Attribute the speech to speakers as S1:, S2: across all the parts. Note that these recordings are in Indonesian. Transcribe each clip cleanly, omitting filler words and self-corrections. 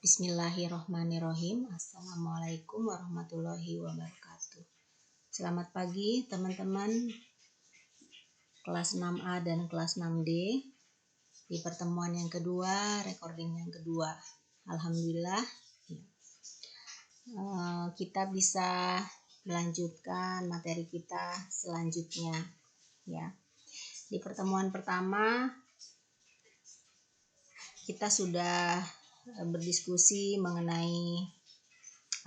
S1: Bismillahirrohmanirrohim. Assalamualaikum warahmatullahi wabarakatuh. Selamat pagi teman-teman kelas 6A dan kelas 6D. Di pertemuan yang kedua, recording yang kedua. Alhamdulillah kita bisa melanjutkan materi kita selanjutnya ya. Di pertemuan pertama kita sudah berdiskusi mengenai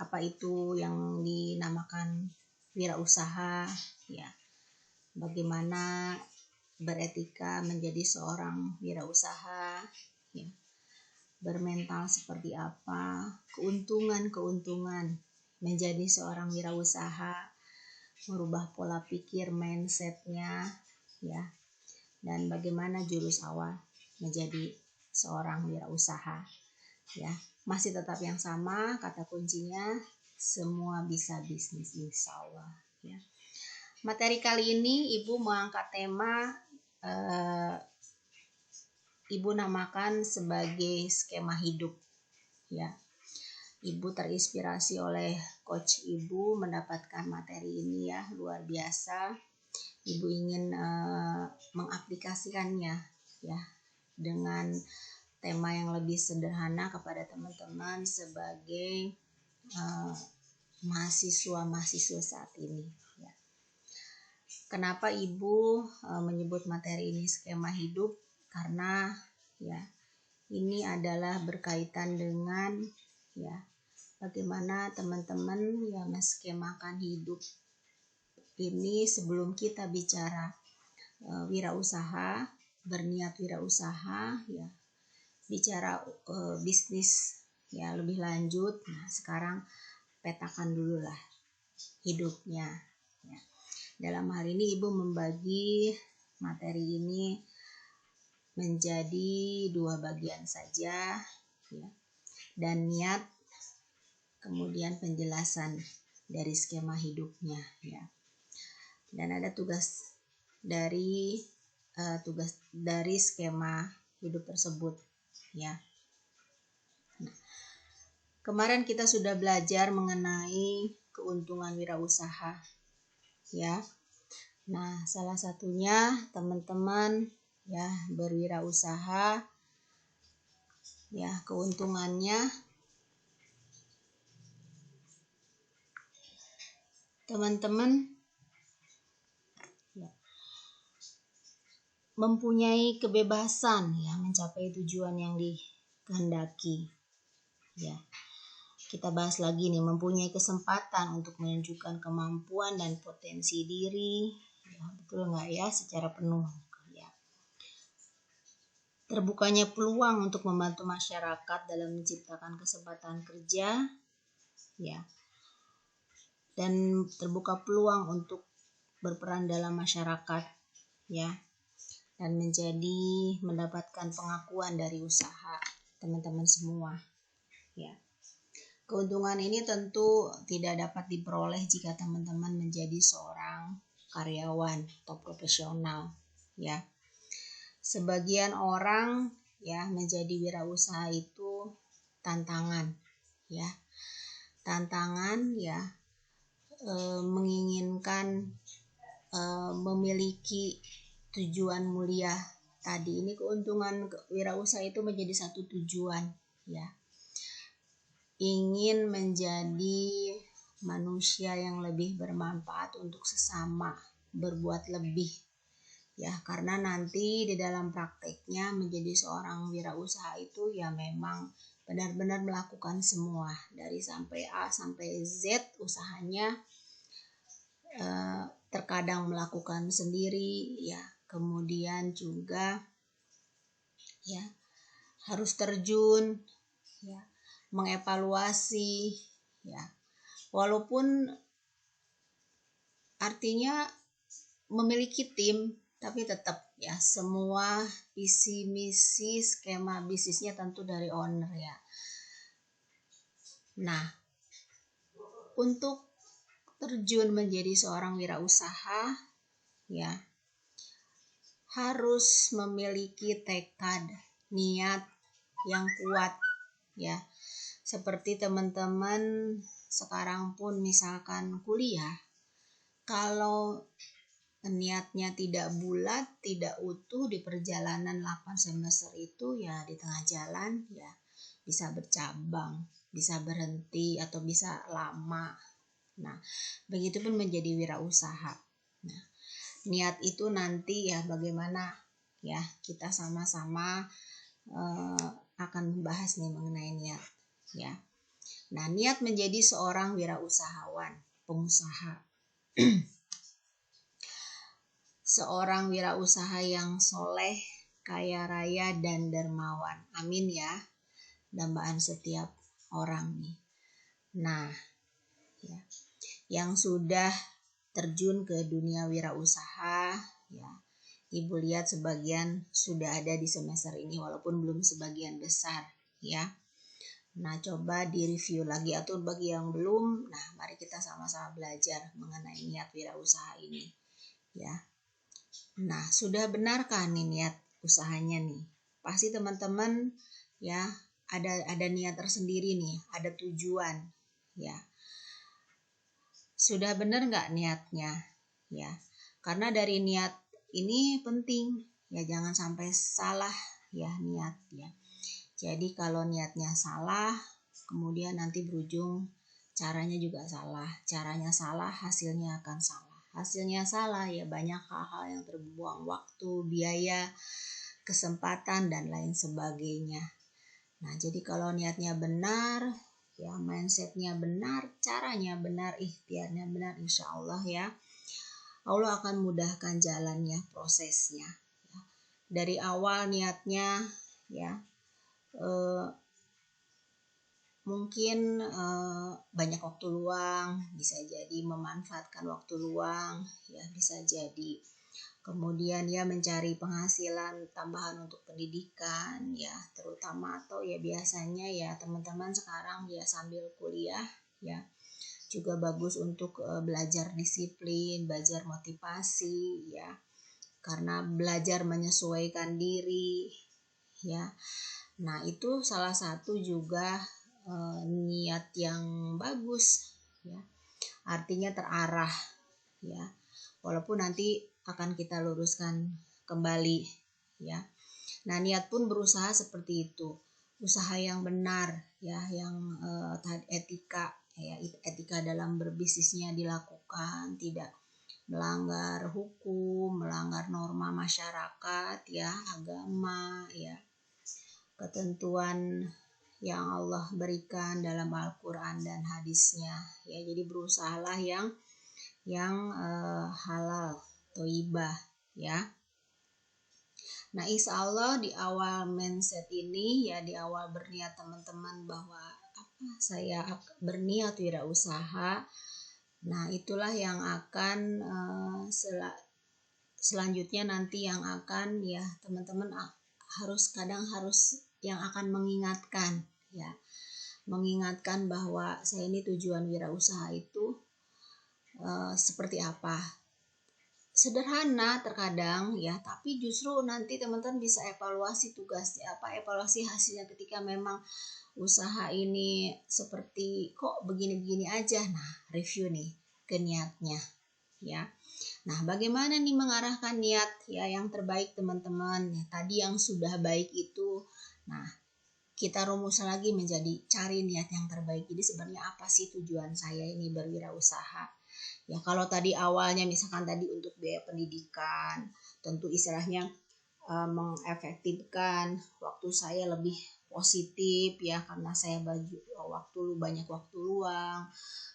S1: apa itu yang dinamakan wirausaha ya. Bagaimana beretika menjadi seorang wirausaha ya. Bermental seperti apa, keuntungan menjadi seorang wirausaha, merubah pola pikir mindsetnya ya. Dan bagaimana jurus awal menjadi seorang wirausaha ya. Masih tetap yang sama, kata kuncinya semua bisa bisnis insyaallah ya. Materi kali ini Ibu mengangkat tema Ibu namakan sebagai skema hidup ya. Ibu terinspirasi oleh coach Ibu mendapatkan materi ini ya, luar biasa. Ibu ingin mengaplikasikannya ya dengan tema yang lebih sederhana kepada teman-teman sebagai mahasiswa saat ini ya. Kenapa Ibu menyebut materi ini skema hidup? Karena ya ini adalah berkaitan dengan ya bagaimana teman-teman ya menskemakan hidup ini sebelum kita bicara wirausaha, berniat wirausaha ya. Bicara bisnis ya lebih lanjut. Nah, sekarang petakan dulu lah hidupnya ya. Dalam hal ini Ibu membagi materi ini menjadi 2 bagian saja ya. Dan niat kemudian penjelasan dari skema hidupnya ya. Dan ada tugas dari skema hidup tersebut ya. Nah, kemarin kita sudah belajar mengenai keuntungan wirausaha ya. Nah, salah satunya teman-teman ya berwirausaha ya, keuntungannya teman-teman ya, mempunyai kebebasan ya mencapai tujuan yang dikehendaki ya. Kita bahas lagi nih, mempunyai kesempatan untuk menunjukkan kemampuan dan potensi diri ya, betul nggak ya, secara penuh ya. Terbukanya peluang untuk membantu masyarakat dalam menciptakan kesempatan kerja ya. Dan terbuka peluang untuk berperan dalam masyarakat ya. Dan mendapatkan pengakuan dari usaha teman-teman semua ya. Keuntungan ini tentu tidak dapat diperoleh jika teman-teman menjadi seorang karyawan atau profesional ya. Sebagian orang ya menjadi wirausaha itu tantangan ya. Tantangan ya, menginginkan memiliki tujuan mulia tadi. Ini keuntungan wirausaha itu menjadi satu tujuan ya. Ingin menjadi manusia yang lebih bermanfaat untuk sesama, berbuat lebih ya, karena nanti di dalam prakteknya menjadi seorang wirausaha itu ya memang benar-benar melakukan semua dari sampai A sampai Z usahanya, terkadang melakukan sendiri ya, kemudian juga ya harus terjun ya, mengevaluasi ya, walaupun artinya memiliki tim tapi tetap ya semua visi misi skema bisnisnya tentu dari owner ya. Nah, untuk terjun menjadi seorang wirausaha ya harus memiliki tekad, niat yang kuat ya. Seperti teman-teman sekarang pun misalkan kuliah, kalau niatnya tidak bulat, tidak utuh di perjalanan 8 semester itu, ya di tengah jalan ya bisa bercabang, bisa berhenti atau bisa lama. Nah, begitupun menjadi wirausaha. Nah, niat itu nanti ya bagaimana ya kita sama-sama akan membahas nih mengenai niat ya. Nah, niat menjadi seorang wirausahawan, pengusaha. Seorang wirausaha yang soleh, kaya raya dan dermawan. Amin ya. Dambaan setiap orang nih. Nah, ya, yang sudah terjun ke dunia wirausaha, ya, Ibu lihat sebagian sudah ada di semester ini walaupun belum sebagian besar, ya. Nah, coba direview lagi atau bagi yang belum, nah mari kita sama-sama belajar mengenai niat wirausaha ini, ya. Nah, sudah benarkah nih niat usahanya nih? Pasti teman-teman ya ada niat tersendiri nih, ada tujuan, ya. Sudah benar nggak niatnya, ya? Karena dari niat ini penting, ya jangan sampai salah ya niat ya. Jadi kalau niatnya salah, kemudian nanti berujung caranya juga salah. Caranya salah, hasilnya akan salah. Hasilnya salah ya banyak hal-hal yang terbuang, waktu, biaya, kesempatan dan lain sebagainya. Nah, jadi kalau niatnya benar, ya mindsetnya benar, caranya benar, ikhtiarnya benar, insya Allah ya Allah akan mudahkan jalannya, prosesnya ya. Dari awal niatnya ya mungkin banyak waktu luang, bisa jadi memanfaatkan waktu luang ya, bisa jadi kemudian ya mencari penghasilan tambahan untuk pendidikan ya terutama, atau ya biasanya ya teman-teman sekarang ya sambil kuliah ya juga bagus untuk belajar disiplin, belajar motivasi ya, karena belajar menyesuaikan diri ya. Nah, itu salah satu juga niat yang bagus ya. Artinya terarah ya. Walaupun nanti akan kita luruskan kembali ya. Nah, niat pun berusaha seperti itu. Usaha yang benar ya, yang etika ya, etika dalam berbisnisnya dilakukan, tidak melanggar hukum, melanggar norma masyarakat ya, agama ya, ketentuan yang Allah berikan dalam Al-Quran dan hadisnya ya. Jadi berusahalah yang halal, thayyibah ya. Nah, insya Allah di awal mindset ini ya, di awal berniat teman-teman bahwa saya berniat wirausaha. Nah, itulah yang akan selanjutnya nanti yang akan ya teman-teman harus yang akan mengingatkan ya, mengingatkan bahwa saya ini tujuan wirausaha itu seperti apa. Sederhana terkadang ya, tapi justru nanti teman-teman bisa evaluasi tugasnya apa, evaluasi hasilnya ketika memang usaha ini seperti kok begini-begini aja. Nah, review nih ke niatnya ya. Nah, bagaimana nih mengarahkan niat ya yang terbaik teman-teman ya, tadi yang sudah baik itu. Nah, kita rumus lagi menjadi cari niat yang terbaik. Jadi sebenarnya apa sih tujuan saya ini berwirausaha? Ya, kalau tadi awalnya misalkan tadi untuk biaya pendidikan, tentu istilahnya mengefektifkan waktu saya lebih positif ya, karena saya banyak waktu luang,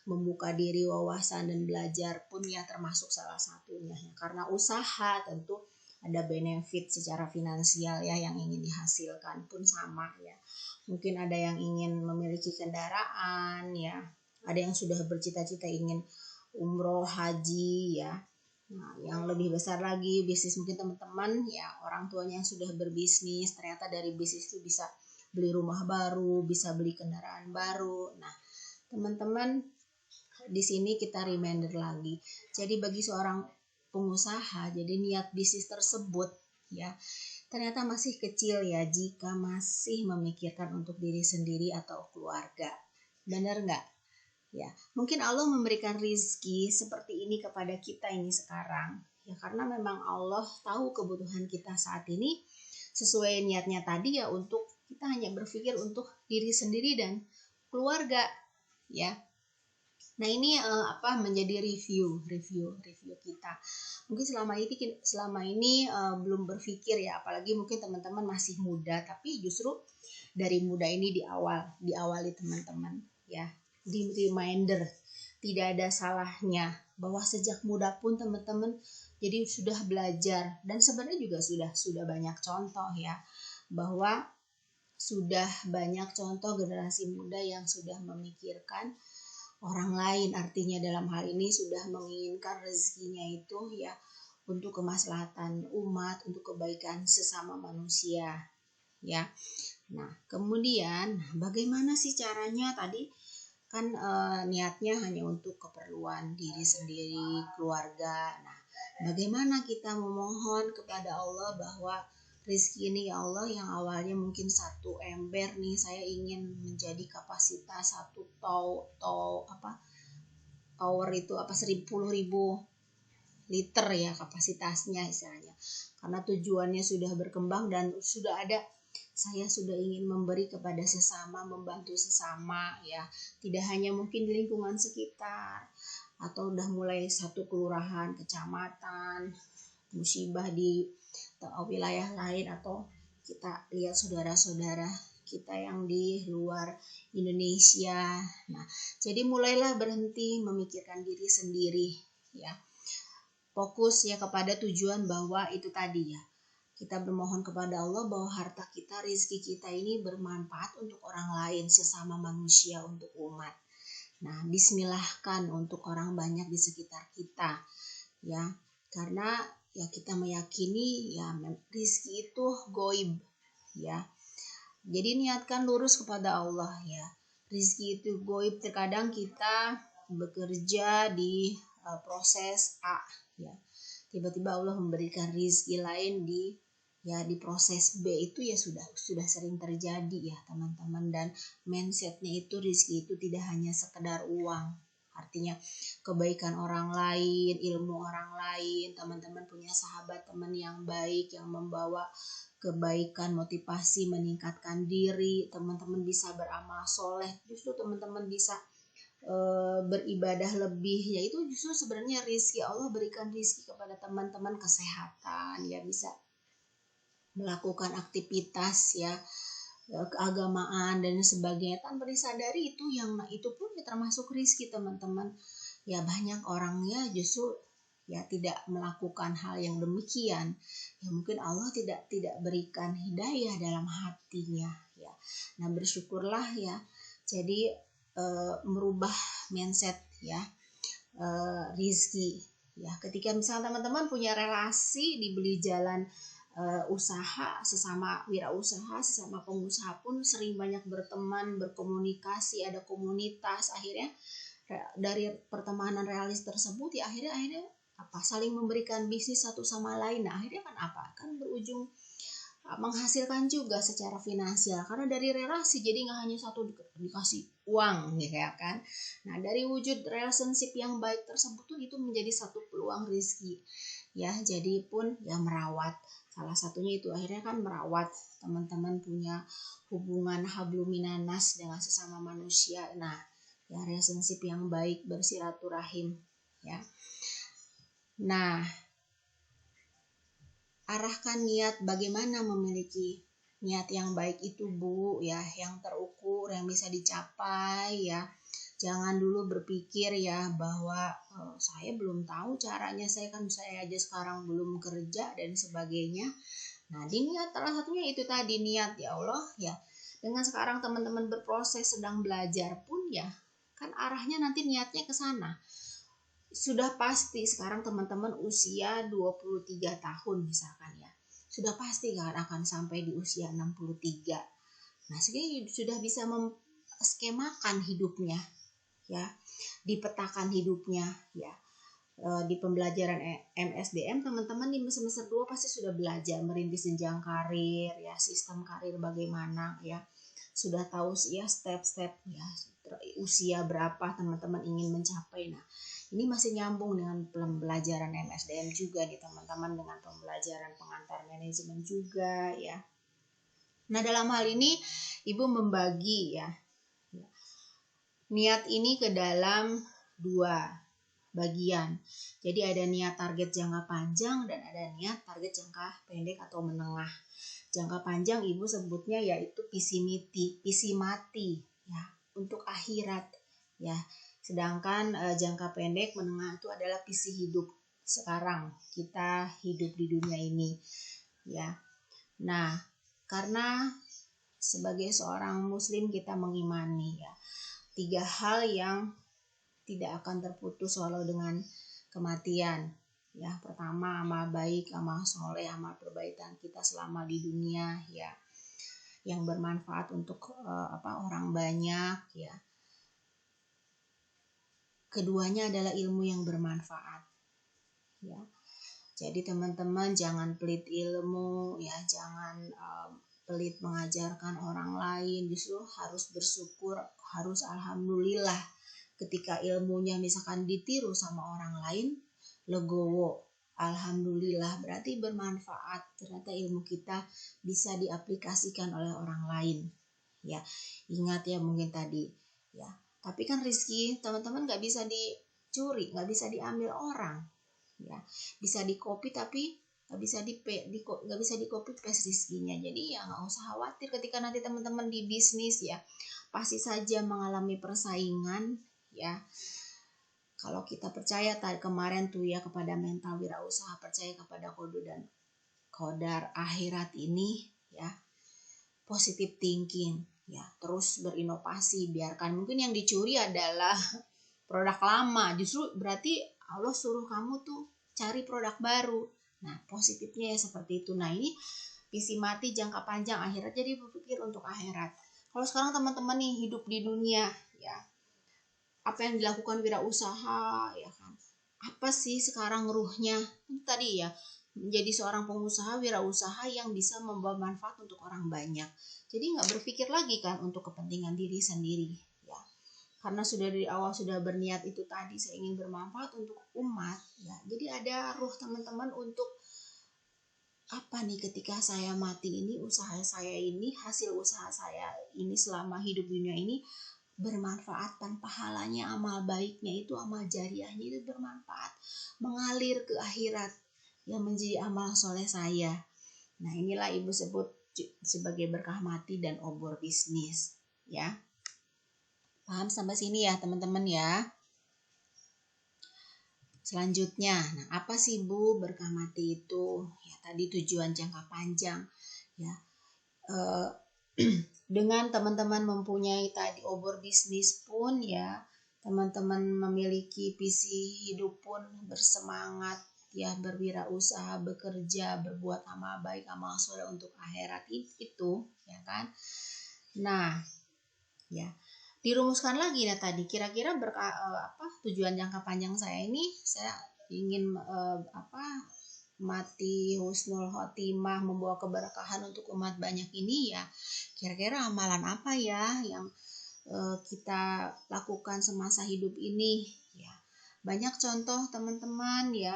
S1: membuka diri wawasan dan belajar pun ya termasuk salah satunya ya. Karena usaha tentu ada benefit secara finansial ya yang ingin dihasilkan pun sama ya. Mungkin ada yang ingin memiliki kendaraan ya, ada yang sudah bercita-cita ingin umroh, haji ya. Nah, yang lebih besar lagi bisnis, mungkin teman-teman ya orang tuanya yang sudah berbisnis, ternyata dari bisnis itu bisa beli rumah baru, bisa beli kendaraan baru. Nah, teman-teman di sini kita reminder lagi. Jadi bagi seorang pengusaha, jadi niat bisnis tersebut ya ternyata masih kecil ya jika masih memikirkan untuk diri sendiri atau keluarga. Benar nggak? Ya, mungkin Allah memberikan rizki seperti ini kepada kita ini sekarang. Ya karena memang Allah tahu kebutuhan kita saat ini sesuai niatnya tadi ya, untuk kita hanya berpikir untuk diri sendiri dan keluarga ya. Nah ini menjadi review kita. Mungkin selama ini belum berpikir ya, apalagi mungkin teman-teman masih muda, tapi justru dari muda ini diawali teman-teman ya, di reminder tidak ada salahnya bahwa sejak muda pun teman-teman jadi sudah belajar, dan sebenarnya juga sudah banyak contoh ya, bahwa sudah banyak contoh generasi muda yang sudah memikirkan orang lain, artinya dalam hal ini sudah menginginkan rezekinya itu ya untuk kemaslahatan umat, untuk kebaikan sesama manusia ya. Nah kemudian bagaimana sih caranya? Tadi kan niatnya hanya untuk keperluan diri sendiri, keluarga. Nah bagaimana kita memohon kepada Allah bahwa rezeki ini ya Allah, yang awalnya mungkin 1 ember nih, saya ingin menjadi kapasitas 1 tower itu 10.000 liter ya kapasitasnya istilahnya, karena tujuannya sudah berkembang dan sudah ada, saya sudah ingin memberi kepada sesama, membantu sesama ya, tidak hanya mungkin di lingkungan sekitar atau udah mulai satu kelurahan, kecamatan, musibah di wilayah lain, atau kita lihat saudara-saudara kita yang di luar Indonesia. Nah, jadi mulailah berhenti memikirkan diri sendiri ya. Fokus ya kepada tujuan, bahwa itu tadi ya, kita bermohon kepada Allah bahwa harta kita, rezeki kita ini bermanfaat untuk orang lain, sesama manusia, untuk umat. Nah, bismillahkan untuk orang banyak di sekitar kita ya, karena ya kita meyakini ya rezeki itu goib ya. Jadi niatkan lurus kepada Allah ya. Rezeki itu goib, terkadang kita bekerja di proses A ya, tiba-tiba Allah memberikan rezeki lain di proses B, itu ya sudah sering terjadi ya teman-teman. Dan mindsetnya itu, rezeki itu tidak hanya sekedar uang, artinya kebaikan orang lain, ilmu orang lain. Teman-teman punya sahabat, teman yang baik yang membawa kebaikan, motivasi, meningkatkan diri, teman-teman bisa beramal soleh, justru teman-teman bisa beribadah lebih, yaitu justru sebenarnya rizki. Allah berikan rizki kepada teman-teman, kesehatan ya, bisa melakukan aktivitas ya, keagamaan dan sebagainya tanpa disadari, itu pun termasuk rizki teman-teman ya. Banyak orangnya justru ya tidak melakukan hal yang demikian ya, mungkin Allah tidak berikan hidayah dalam hatinya ya. Nah bersyukurlah ya, jadi merubah mindset ya, rizki ya. Ketika misalnya teman-teman punya relasi, dibeli jalan usaha, sesama wirausaha, sesama pengusaha pun sering banyak berteman, berkomunikasi, ada komunitas, akhirnya dari pertemanan realis tersebut ya akhirnya saling memberikan bisnis satu sama lain. Nah akhirnya kan berujung menghasilkan juga secara finansial, karena dari relasi jadi nggak hanya satu dikasih uang ya kan. Nah dari wujud relationship yang baik tersebut tuh, itu menjadi satu peluang rezeki ya. Jadi pun ya merawat, salah satunya itu akhirnya kan merawat, teman-teman punya hubungan habluminanas dengan sesama manusia. Nah ya relationship yang baik, bersilaturahim ya. Nah arahkan niat bagaimana memiliki niat yang baik itu Bu ya, yang terukur, yang bisa dicapai ya. Jangan dulu berpikir ya bahwa saya belum tahu caranya, saya aja sekarang belum kerja dan sebagainya. Nah di niat, salah satunya itu tadi, niat ya Allah ya. Dengan sekarang teman-teman berproses sedang belajar pun ya, kan arahnya nanti niatnya ke sana. Sudah pasti sekarang teman-teman usia 23 tahun misalkan ya, sudah pasti kan akan sampai di usia 63. Nah sekarang sudah bisa skemakan hidupnya ya, dipetakan hidupnya ya. di pembelajaran MSDM, teman-teman di semester 2 pasti sudah belajar merintis jenjang karir ya, sistem karir bagaimana ya. Sudah tahu ya step-step ya, usia berapa teman-teman ingin mencapai. Nah, ini masih nyambung dengan pembelajaran MSDM juga nih teman-teman, dengan pembelajaran pengantar manajemen juga ya. Nah, dalam hal ini Ibu membagi ya niat ini ke dalam 2 bagian. Jadi ada niat target jangka panjang dan ada niat target jangka pendek atau menengah. Jangka panjang Ibu sebutnya yaitu visi mati ya, untuk akhirat ya. Sedangkan jangka pendek menengah itu adalah visi hidup sekarang kita hidup di dunia ini ya. Nah, karena sebagai seorang muslim kita mengimani ya 3 hal yang tidak akan terputus walau dengan kematian ya. Pertama, amal baik, amal soleh, amal perbaikan kita selama di dunia ya, yang bermanfaat untuk orang banyak ya. Keduanya adalah ilmu yang bermanfaat ya. Jadi teman-teman jangan pelit ilmu ya, jangan pelit mengajarkan orang lain, justru harus bersyukur, harus alhamdulillah ketika ilmunya misalkan ditiru sama orang lain, legowo, alhamdulillah, berarti bermanfaat, ternyata ilmu kita bisa diaplikasikan oleh orang lain ya. Ingat ya mungkin tadi ya, tapi kan rezeki teman-teman gak bisa dicuri, gak bisa diambil orang ya, bisa dikopi tapi gak bisa di copy paste rezekinya. Jadi ya gak usah khawatir ketika nanti teman-teman di bisnis ya, pasti saja mengalami persaingan ya. Kalau kita percaya tadi kemarin tuh ya kepada mental wirausaha, percaya kepada qadar akhirat ini ya, positive thinking ya, terus berinovasi. Biarkan mungkin yang dicuri adalah produk lama, justru berarti Allah suruh kamu tuh cari produk baru. Nah, positifnya ya seperti itu. Nah, ini visi mati jangka panjang akhirat, jadi berpikir untuk akhirat. Kalau sekarang teman-teman nih hidup di dunia ya, apa yang dilakukan wirausaha ya kan, apa sih sekarang ruhnya tadi ya, menjadi seorang pengusaha wirausaha yang bisa membawa manfaat untuk orang banyak. Jadi nggak berpikir lagi kan untuk kepentingan diri sendiri ya, karena sudah dari awal sudah berniat itu tadi, saya ingin bermanfaat untuk umat ya. Jadi ada ruh teman-teman untuk apa nih, ketika saya mati ini, usaha saya ini, hasil usaha saya ini selama hidup dunia ini bermanfaat, dan pahalanya, amal baiknya itu, amal jariahnya itu bermanfaat, mengalir ke akhirat yang menjadi amal soleh saya. Nah, inilah Ibu sebut sebagai berkah mati dan obor bisnis ya. Paham sampai sini ya teman-teman ya. Selanjutnya, nah apa sih Bu berkah mati itu? Ya tadi tujuan jangka panjang ya. Dengan teman-teman mempunyai tadi obor bisnis pun ya, teman-teman memiliki visi hidup pun bersemangat ya, berwirausaha, bekerja, berbuat amal baik, amal soleh untuk akhirat itu ya kan. Nah ya, dirumuskan lagi ya tadi, kira-kira tujuan jangka panjang saya ini, saya ingin mati husnul khotimah, membawa keberkahan untuk umat banyak ini ya, kira-kira amalan apa ya yang kita lakukan semasa hidup ini ya. Banyak contoh teman-teman ya,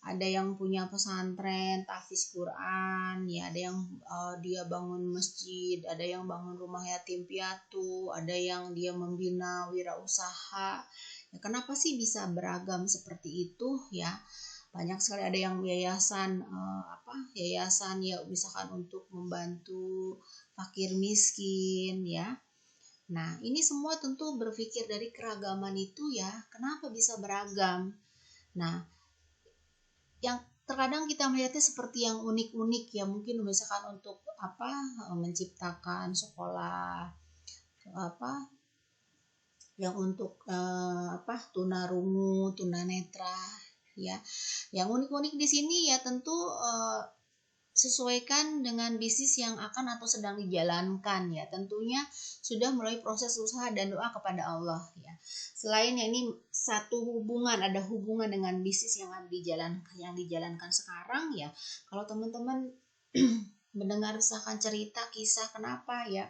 S1: ada yang punya pesantren tahfiz Quran ya, ada yang dia bangun masjid, ada yang bangun rumah yatim piatu, ada yang dia membina wirausaha ya. Kenapa sih bisa beragam seperti itu ya? Banyak sekali, ada yang yayasan yayasan ya, misalkan untuk membantu fakir miskin ya. Nah, ini semua tentu berpikir dari keragaman itu ya, kenapa bisa beragam. Nah, yang terkadang kita melihatnya seperti yang unik-unik ya, mungkin misalkan untuk menciptakan sekolah yang untuk tunarungu, tunanetra ya. Yang unik-unik di sini ya tentu sesuaikan dengan bisnis yang akan atau sedang dijalankan ya. Tentunya sudah mulai proses usaha dan doa kepada Allah ya. Selain ini satu hubungan, ada hubungan dengan bisnis yang dijalankan sekarang ya. Kalau teman-teman mendengar misalkan cerita kisah kenapa ya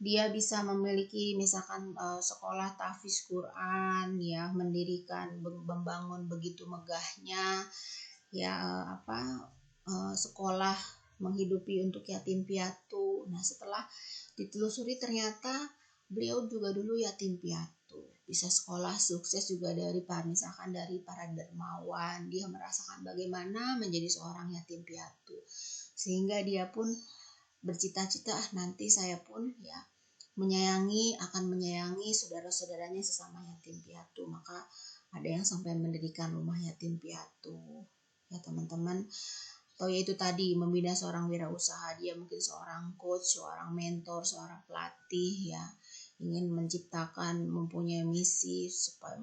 S1: dia bisa memiliki misalkan sekolah tahfiz Quran ya, mendirikan membangun begitu megahnya ya sekolah menghidupi untuk yatim piatu. Nah, setelah ditelusuri ternyata beliau juga dulu yatim piatu. Bisa sekolah sukses juga misalkan dari para dermawan. Dia merasakan bagaimana menjadi seorang yatim piatu. Sehingga dia pun bercita-cita nanti saya pun ya akan menyayangi saudara-saudaranya sesama yatim piatu. Maka ada yang sampai mendirikan rumah yatim piatu. Ya teman-teman, atau yaitu tadi membina seorang wirausaha, dia mungkin seorang coach, seorang mentor, seorang pelatih ya, ingin menciptakan, mempunyai misi supaya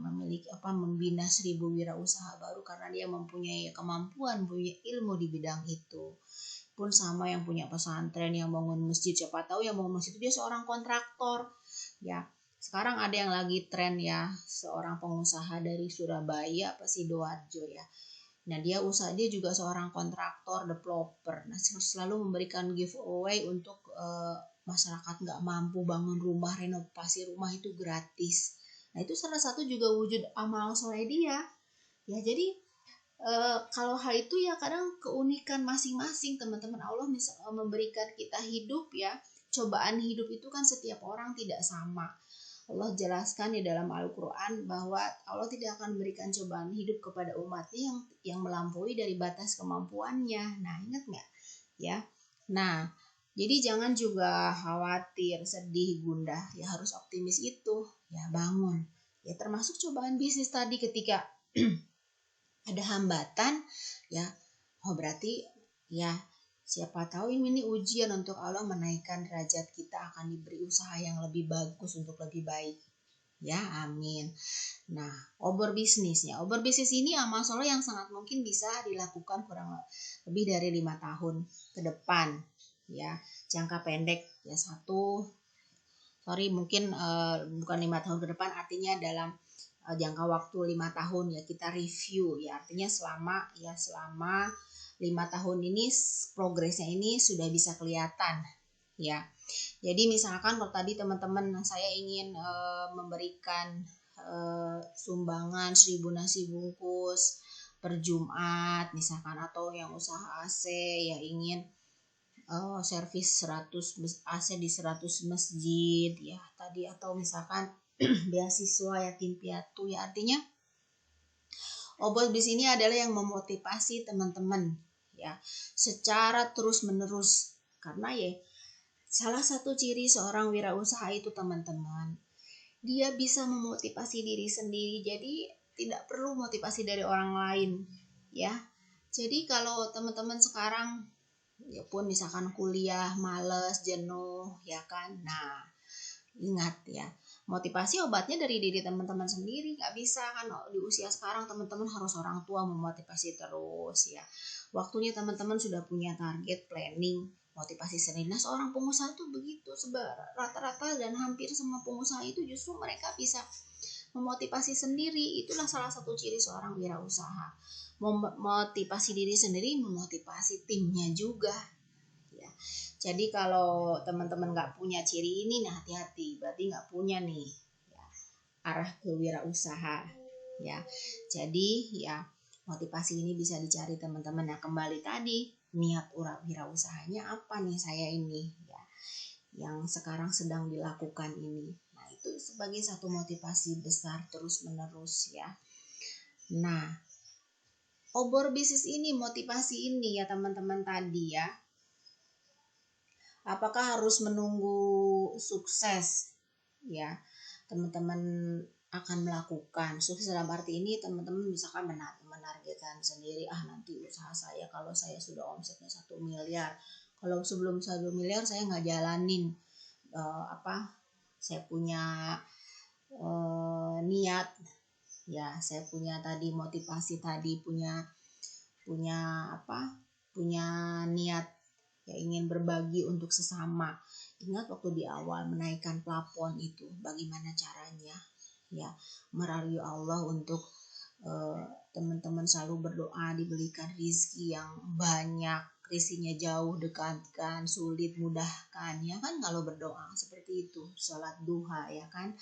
S1: membina 1000 wirausaha baru karena dia mempunyai kemampuan, punya ilmu di bidang itu. Pun sama yang punya pesantren, yang bangun masjid, siapa tahu yang bangun masjid itu dia seorang kontraktor ya. Sekarang ada yang lagi tren ya, seorang pengusaha dari Surabaya Sidoarjo ya. Nah, dia juga seorang kontraktor, developer. Nah, selalu memberikan giveaway untuk masyarakat nggak mampu bangun rumah, renovasi rumah itu gratis. Nah, itu salah satu juga wujud amal soleh dia. Ya, jadi kalau hal itu ya kadang keunikan masing-masing teman-teman. Allah memberikan kita hidup ya. Cobaan hidup itu kan setiap orang tidak sama. Allah jelaskan di dalam Al-Quran bahwa Allah tidak akan memberikan cobaan hidup kepada umatnya yang melampaui dari batas kemampuannya. Nah, ingat nggak? Ya. Nah, jadi jangan juga khawatir, sedih, gundah. Ya harus optimis itu. Ya bangun. Ya termasuk cobaan bisnis tadi ketika ada hambatan. Ya, berarti ya siapa tahu ini ujian untuk Allah menaikkan derajat kita, akan diberi usaha yang lebih bagus untuk lebih baik. Ya, amin. Nah, obor bisnis ini amal soleh yang sangat mungkin bisa dilakukan kurang lebih dari 5 tahun ke depan. Ya, jangka pendek ya mungkin bukan 5 tahun ke depan, artinya dalam jangka waktu 5 tahun ya kita review ya, artinya selama 5 tahun ini progresnya ini sudah bisa kelihatan ya. Jadi misalkan kalau tadi teman-teman saya ingin memberikan sumbangan 1000 nasi bungkus per Jumat misalkan, atau yang usaha AC ya ingin servis 100 AC di 100 masjid ya tadi, atau misalkan beasiswa yatim piatu ya, artinya obor di sini adalah yang memotivasi teman-teman ya secara terus-menerus. Karena ya salah satu ciri seorang wirausaha itu teman-teman, dia bisa memotivasi diri sendiri, jadi tidak perlu motivasi dari orang lain ya. Jadi kalau teman-teman sekarang ya pun misalkan kuliah males, jenuh ya kan, nah ingat ya, motivasi obatnya dari diri teman-teman sendiri. Gak bisa kan di usia sekarang teman-teman harus orang tua memotivasi terus ya. Waktunya teman-teman sudah punya target, planning, motivasi sendiri. Nah, seorang pengusaha itu begitu, rata-rata dan hampir semua pengusaha itu justru mereka bisa memotivasi sendiri. Itulah salah satu ciri seorang wirausaha. Memotivasi diri sendiri, memotivasi timnya juga ya. Jadi kalau teman-teman nggak punya ciri ini, nah hati-hati, berarti nggak punya nih ya, arah ke wirausaha ya. Jadi ya motivasi ini bisa dicari teman-teman. Nah kembali tadi, niat wirausahanya apa nih saya ini ya, yang sekarang sedang dilakukan ini. Nah itu sebagai satu motivasi besar terus menerus ya. Nah obor bisnis ini, motivasi ini ya teman-teman tadi ya, apakah harus menunggu sukses ya teman-teman akan melakukan sukses dalam arti ini teman-teman misalkan menargetkan sendiri, nanti usaha saya kalau saya sudah omsetnya 1 miliar, kalau sebelum 1 miliar saya nggak jalanin saya punya niat ya, saya punya tadi motivasi tadi, punya punya niat ya ingin berbagi untuk sesama. Ingat waktu di awal menaikkan plafon itu bagaimana caranya ya, merayu Allah untuk teman-teman selalu berdoa diberikan rizki yang banyak, rizkinya jauh dekatkan, sulit mudahkan ya kan, kalau berdoa seperti itu, sholat duha ya kan.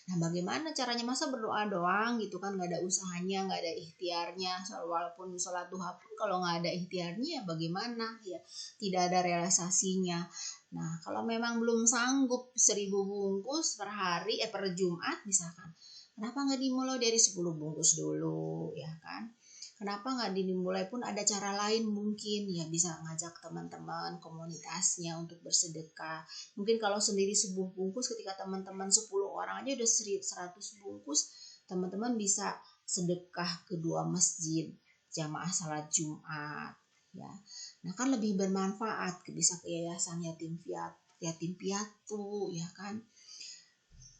S1: Nah bagaimana caranya, masa berdoa doang gitu kan, nggak ada usahanya, nggak ada ikhtiarnya. Walaupun sholat duha pun kalau nggak ada ikhtiarnya ya bagaimana ya, tidak ada realisasinya. Nah kalau memang belum sanggup 1000 bungkus per hari per Jumat misalkan, kenapa nggak dimulai dari 10 bungkus dulu ya kan? Kenapa nggak dimulai pun ada cara lain, mungkin ya bisa ngajak teman-teman komunitasnya untuk bersedekah. Mungkin kalau sendiri 10 bungkus, ketika teman-teman 10 orang aja udah 100 bungkus, teman-teman bisa sedekah ke 2 masjid jamaah salat Jumat ya. Nah kan lebih bermanfaat, bisa ke yayasan yatim piatu ya kan,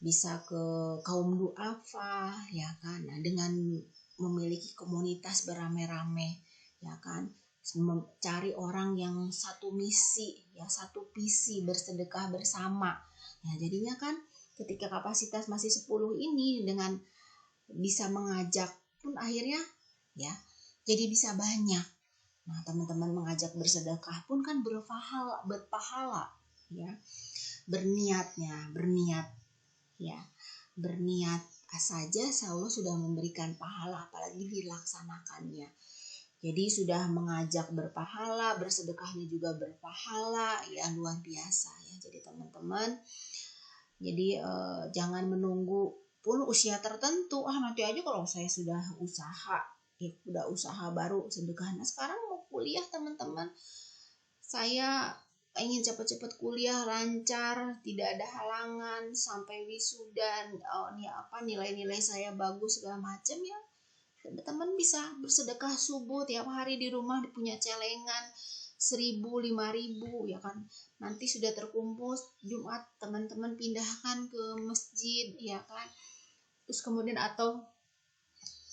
S1: bisa ke kaum duafa ya kan. Nah, dengan memiliki komunitas beramai-ramai ya kan, mencari orang yang satu misi ya, satu visi, bersedekah bersama. Nah, jadinya kan ketika kapasitas masih 10 ini, dengan bisa mengajak pun akhirnya ya jadi bisa banyak. Nah, teman-teman mengajak bersedekah pun kan berpahala ya. Berniat ya, berniat saja Allah sudah memberikan pahala, apalagi dilaksanakannya. Jadi sudah mengajak berpahala, bersedekahnya juga berpahala ya, luar biasa ya. Jadi teman-teman, jadi jangan menunggu pun usia tertentu, nanti aja kalau saya sudah usaha ya, udah usaha baru sedekah. Nah sekarang mau kuliah teman-teman, saya ingin cepat-cepat kuliah lancar, tidak ada halangan sampai wisuda, nilai-nilai saya bagus segala macam ya. Teman-teman bisa bersedekah subuh tiap hari di rumah, punya celengan 1000, 5000 ya kan. Nanti sudah terkumpul Jumat, teman-teman pindahkan ke masjid ya kan. Terus kemudian atau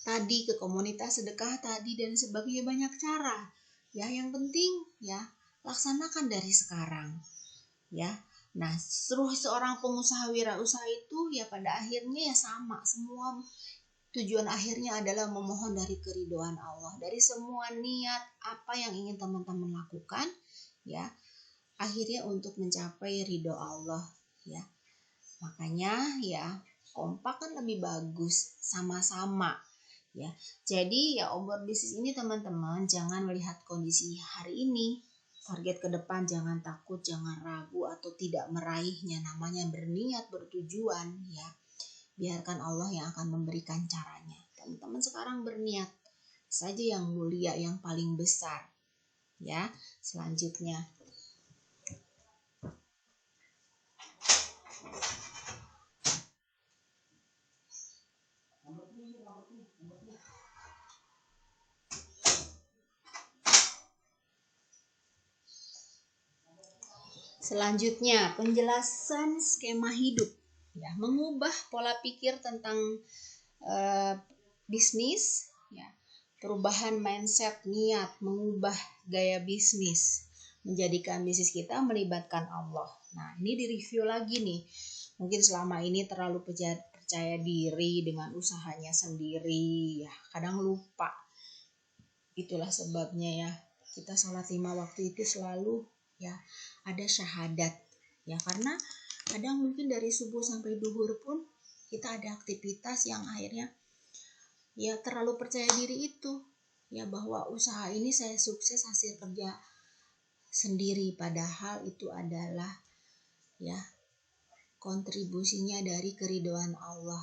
S1: tadi ke komunitas sedekah tadi dan sebagainya, banyak cara. Ya yang penting ya laksanakan dari sekarang ya. Nah seorang pengusaha wirausaha itu ya pada akhirnya ya sama, semua tujuan akhirnya adalah memohon dari keridhaan Allah. Dari semua niat apa yang ingin teman-teman lakukan ya, akhirnya untuk mencapai ridho Allah ya. Makanya ya kompak kan lebih bagus, sama-sama ya. Jadi ya over bisnis ini teman-teman, jangan melihat kondisi hari ini, target ke depan jangan takut, jangan ragu atau tidak meraihnya. Namanya berniat, bertujuan ya, biarkan Allah yang akan memberikan caranya. Teman-teman sekarang berniat saja yang mulia, yang paling besar ya. Selanjutnya penjelasan skema hidup ya, mengubah pola pikir tentang bisnis ya, perubahan mindset, niat, mengubah gaya bisnis, menjadikan bisnis kita melibatkan Allah. Nah ini direview lagi nih, mungkin selama ini terlalu percaya diri dengan usahanya sendiri ya, kadang lupa. Itulah sebabnya ya, kita sholat 5 waktu itu selalu ya ada syahadat ya, karena kadang mungkin dari subuh sampai duhur pun kita ada aktivitas yang akhirnya ya terlalu percaya diri itu ya, bahwa usaha ini saya sukses hasil kerja sendiri, padahal itu adalah ya kontribusinya dari keridhaan Allah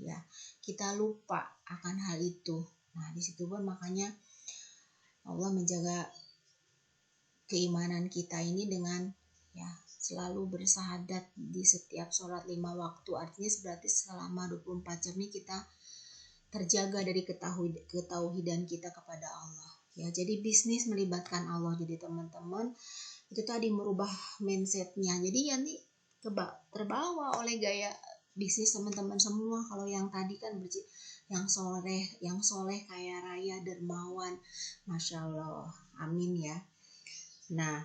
S1: ya. Kita lupa akan hal itu. Nah disitu pun makanya Allah menjaga keimanan kita ini dengan ya selalu bersahadat di setiap sholat 5 waktu. Artinya berarti selama 24 jam ini kita terjaga dari ketauhidan kita kepada Allah ya. Jadi bisnis melibatkan Allah. Jadi teman-teman itu tadi merubah mindsetnya, jadi nanti terbawa oleh gaya bisnis teman-teman semua. Kalau yang tadi kan yang soleh kaya raya dermawan, masya Allah Amin ya. Nah,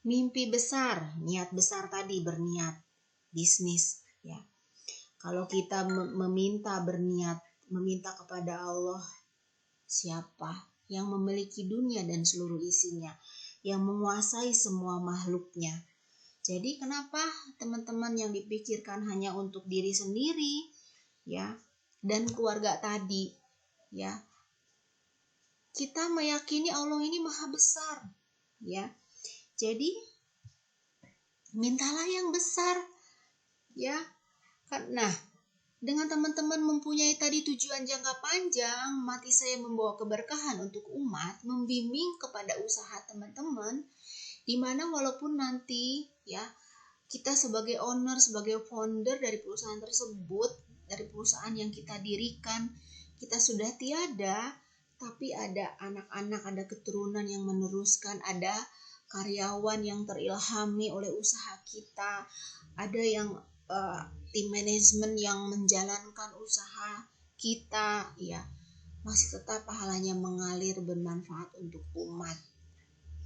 S1: mimpi besar, niat besar tadi, berniat bisnis ya. Kalau kita meminta, berniat meminta kepada Allah, siapa yang memiliki dunia dan seluruh isinya, yang menguasai semua makhluknya. Jadi kenapa teman-teman yang dipikirkan hanya untuk diri sendiri ya dan keluarga tadi ya. Kita meyakini Allah ini maha besar ya. Jadi mintalah yang besar ya. Nah, dengan teman-teman mempunyai tadi tujuan jangka panjang, mati saya membawa keberkahan untuk umat, membimbing kepada usaha teman-teman, di mana walaupun nanti ya kita sebagai owner, sebagai founder dari perusahaan tersebut, dari perusahaan yang kita dirikan, kita sudah tiada, tapi ada anak-anak, ada keturunan yang meneruskan, ada karyawan yang terilhami oleh usaha kita, ada yang tim manajemen yang menjalankan usaha kita ya, masih tetap pahalanya mengalir bermanfaat untuk umat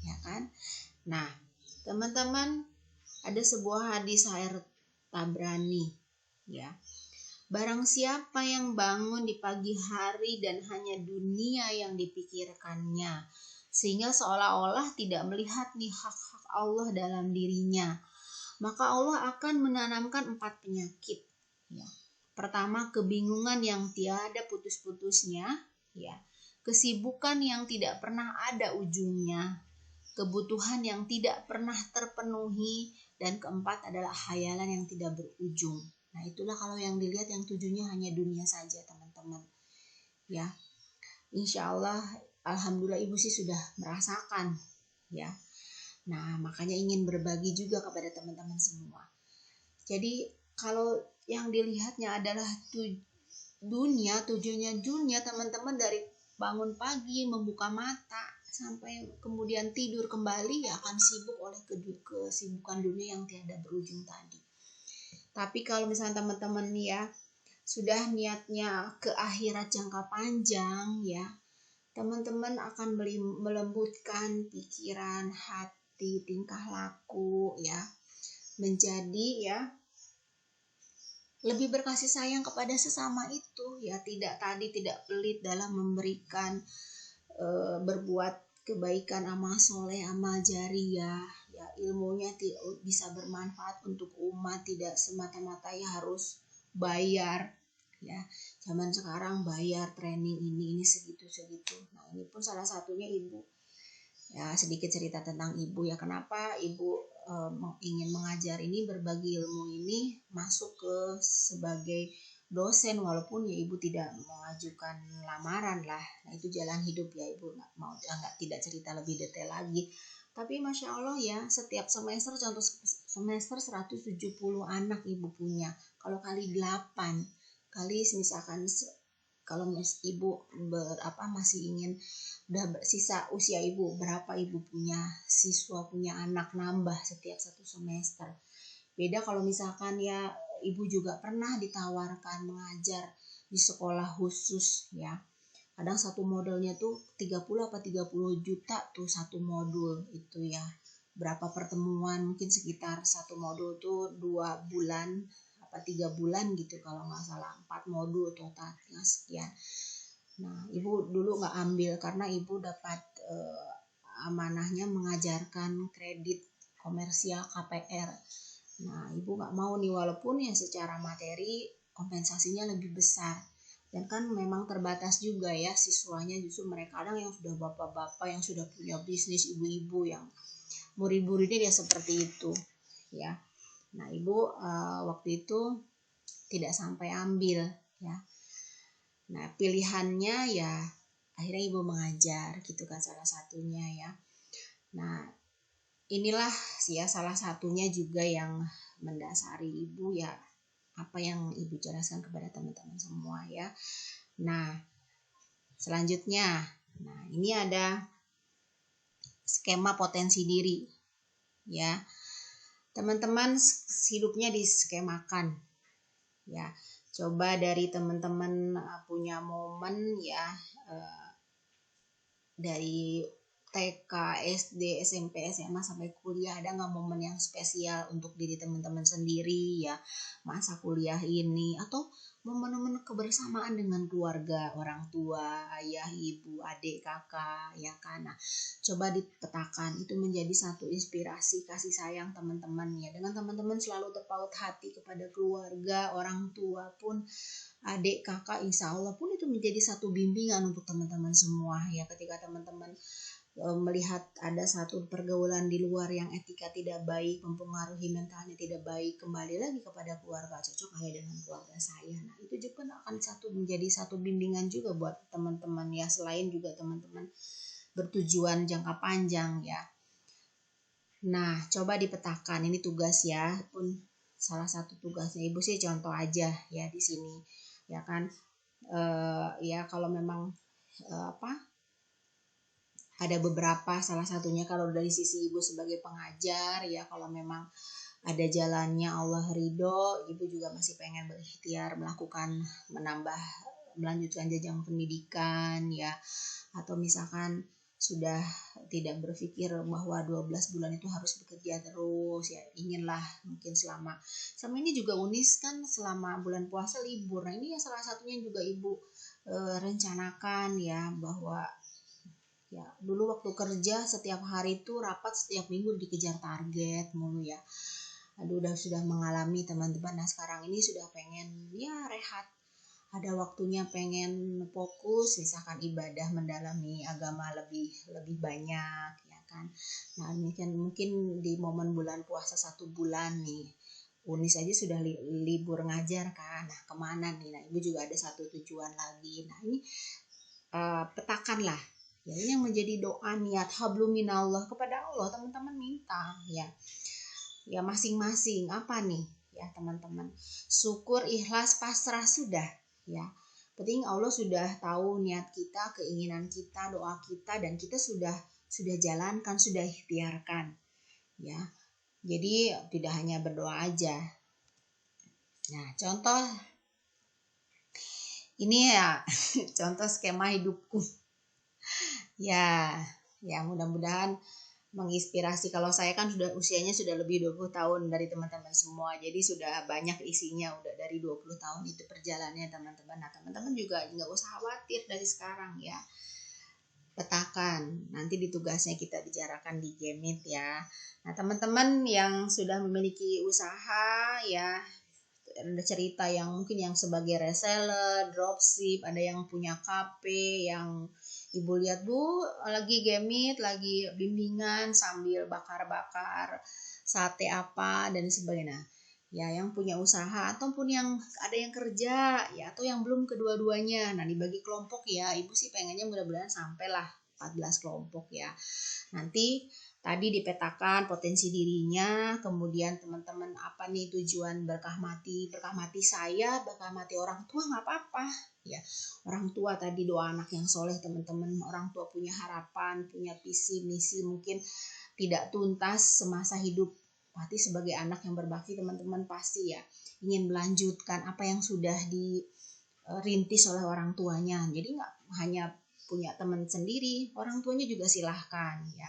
S1: ya kan. Nah teman-teman, ada sebuah hadis Sahih Tabrani ya, barang siapa yang bangun di pagi hari dan hanya dunia yang dipikirkannya, sehingga seolah-olah tidak melihat nih hak-hak Allah dalam dirinya, maka Allah akan menanamkan 4 penyakit ya. Pertama, kebingungan yang tiada putus-putusnya ya, kesibukan yang tidak pernah ada ujungnya, kebutuhan yang tidak pernah terpenuhi, dan keempat adalah khayalan yang tidak berujung. Nah itulah kalau yang dilihat yang tujuannya hanya dunia saja teman-teman ya. Insya Allah, alhamdulillah ibu sih sudah merasakan ya. Nah, makanya ingin berbagi juga kepada teman-teman semua. Jadi, kalau yang dilihatnya adalah tujuannya dunia, teman-teman dari bangun pagi, membuka mata, sampai kemudian tidur kembali, ya akan sibuk oleh kesibukan dunia yang tiada berujung tadi. Tapi kalau misalnya teman-teman ya, sudah niatnya ke akhirat jangka panjang ya, teman-teman akan melembutkan pikiran, hati, tingkah laku ya, menjadi ya lebih berkasih sayang kepada sesama itu ya, tidak pelit dalam memberikan, berbuat kebaikan, amal soleh, amal jariyah ya, ilmunya bisa bermanfaat untuk umat, tidak semata-mata ya harus bayar ya. Zaman sekarang bayar training ini segitu. Nah ini pun salah satunya ibu ya, sedikit cerita tentang ibu ya, kenapa ibu ingin mengajar ini, berbagi ilmu ini, masuk ke sebagai dosen walaupun ya ibu tidak mengajukan lamaran lah. Nah itu jalan hidup ya, ibu tidak cerita lebih detail lagi. Tapi Masya Allah ya, setiap semester, contoh semester 170 anak ibu punya, kalau kali 8 kali misalkan, kalau ibu masih ingin, udah sisa usia ibu berapa, ibu punya siswa, punya anak nambah setiap satu semester. Beda kalau misalkan ya ibu juga pernah ditawarkan mengajar di sekolah khusus ya, kadang satu modulnya tuh 30 juta tuh satu modul itu ya, berapa pertemuan, mungkin sekitar satu modul tuh 2 bulan 3 bulan gitu kalau nggak salah, 4 modul totalnya sekian. Nah ibu dulu nggak ambil karena ibu dapat amanahnya mengajarkan kredit komersial KPR. Nah ibu nggak mau nih, walaupun ya secara materi kompensasinya lebih besar, dan kan memang terbatas juga ya siswanya, justru mereka kadang yang sudah bapak-bapak yang sudah punya bisnis, ibu-ibu yang murid-muridnya dia seperti itu ya. Nah ibu waktu itu tidak sampai ambil ya. Nah pilihannya ya akhirnya ibu mengajar gitu kan, salah satunya ya. Nah inilah ya salah satunya juga yang mendasari ibu ya, apa yang ibu jelaskan kepada teman-teman semua ya. Nah selanjutnya, nah ini ada skema potensi diri ya. Teman-teman hidupnya diskemakan ya. Coba dari teman-teman punya momen ya, dari TK, SD, SMP, SMA sampai kuliah, ada nggak momen yang spesial untuk diri teman-teman sendiri ya masa kuliah ini, atau momen-momen kebersamaan dengan keluarga, orang tua, ayah, ibu, adik, kakak, ya kan. Nah, coba dipetakan, itu menjadi satu inspirasi kasih sayang teman-teman ya. Dengan teman-teman selalu terpaut hati kepada keluarga, orang tua pun, adik, kakak, insya Allah pun itu menjadi satu bimbingan untuk teman-teman semua ya. Ketika teman-teman melihat ada satu pergaulan di luar yang etika tidak baik, mempengaruhi mentalnya tidak baik, kembali lagi kepada keluarga, cocok kayak dengan keluarga saya. Nah, itu juga akan menjadi satu bimbingan juga buat teman-teman ya, selain juga teman-teman bertujuan jangka panjang ya. Nah, coba dipetakan, ini tugas ya, pun salah satu tugasnya Ibu sih contoh aja ya di sini ya kan. Ya kalau memang ada beberapa, salah satunya kalau dari sisi Ibu sebagai pengajar ya, kalau memang ada jalannya Allah ridho, Ibu juga masih pengen berikhtiar melanjutkan jenjang pendidikan ya, atau misalkan sudah tidak berpikir bahwa 12 bulan itu harus bekerja terus ya, inginlah mungkin selama ini juga UNIS kan selama bulan puasa libur. Nah, ini ya salah satunya juga Ibu rencanakan ya, bahwa ya dulu waktu kerja setiap hari itu rapat, setiap minggu dikejar target mulu ya. Aduh, sudah mengalami teman-teman. Nah, sekarang ini sudah pengen ya rehat, ada waktunya pengen fokus misalkan ibadah, mendalami agama lebih banyak ya kan. Nah, mungkin di momen bulan puasa 1 bulan nih, UNIS aja sudah libur ngajar kan. Nah, kemana nih? Nah, Ibu juga ada satu tujuan lagi. Nah, ini petakan lah ya, ini yang menjadi doa niat hablum minallah kepada Allah, teman-teman minta ya masing-masing apa nih ya teman-teman. Syukur, ikhlas, pasrah sudah ya. Penting Allah sudah tahu niat kita, keinginan kita, doa kita, dan kita sudah jalankan, sudah ikhtiarkan ya. Jadi tidak hanya berdoa aja. Nah, contoh ini ya contoh skema hidupku. Ya mudah-mudahan menginspirasi. Kalau saya kan usianya sudah lebih 20 tahun dari teman-teman semua. Jadi sudah banyak isinya, udah dari 20 tahun itu perjalanannya teman-teman. Nah, teman-teman juga nggak usah khawatir dari sekarang ya. Petakan, nanti di tugasnya kita bicarakan di Gemit ya. Nah, teman-teman yang sudah memiliki usaha ya, ada cerita yang mungkin yang sebagai reseller, dropship, ada yang punya kafe, yang Ibu lihat Bu lagi Gemit, lagi bimbingan sambil bakar-bakar sate apa dan sebagainya. Ya, yang punya usaha ataupun yang ada yang kerja ya, atau yang belum kedua-duanya. Nah, dibagi kelompok ya. Ibu sih pengennya mudah-mudahan sampailah 14 kelompok ya. Nanti tadi dipetakan potensi dirinya, kemudian teman-teman apa nih tujuan berkah mati saya, berkah mati orang tua nggak apa-apa ya. Orang tua tadi doa anak yang soleh teman-teman, orang tua punya harapan, punya visi misi mungkin tidak tuntas semasa hidup. Pasti sebagai anak yang berbakti teman-teman pasti ya ingin melanjutkan apa yang sudah dirintis oleh orang tuanya. Jadi nggak hanya punya teman sendiri, orang tuanya juga silahkan ya.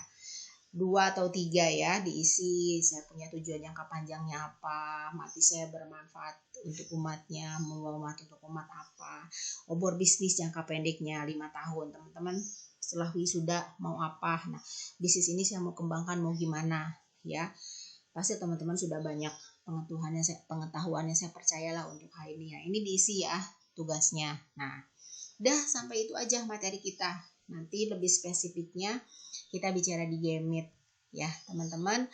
S1: 2 atau 3 ya diisi, saya punya tujuan jangka panjangnya apa, mati saya bermanfaat untuk umatnya, membawa umat untuk umat apa, obor bisnis jangka pendeknya 5 tahun teman-teman, setelah wisuda mau apa, nah bisnis ini saya mau kembangkan mau gimana ya. Pasti teman-teman sudah banyak pengetahuannya, saya percayalah untuk hal ini ya. Ini diisi ya tugasnya. Nah, udah sampai itu aja materi kita. Nanti lebih spesifiknya kita bicara di Gemit ya teman-teman.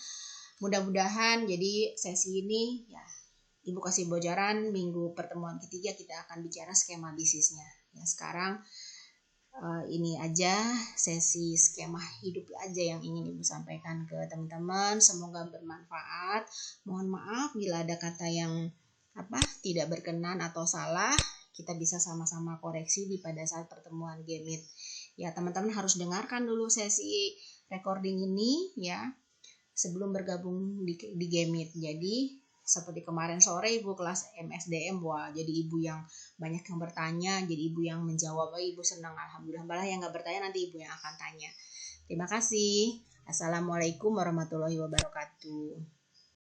S1: Mudah-mudahan jadi sesi ini ya Ibu kasih bocoran, minggu pertemuan ketiga kita akan bicara skema bisnisnya ya. Sekarang ini aja sesi skema hidup aja yang ingin Ibu sampaikan ke teman-teman, semoga bermanfaat. Mohon maaf bila ada kata yang tidak berkenan atau salah, kita bisa sama-sama koreksi pada saat pertemuan Gemit ya. Teman-teman harus dengarkan dulu sesi recording ini ya sebelum bergabung di Gemit. Jadi seperti kemarin sore Ibu kelas MSDM, wah jadi Ibu yang banyak yang bertanya, jadi Ibu yang menjawab, Ibu senang alhamdulillah. Malah yang nggak bertanya nanti Ibu yang akan tanya. Terima kasih. Assalamualaikum warahmatullahi wabarakatuh.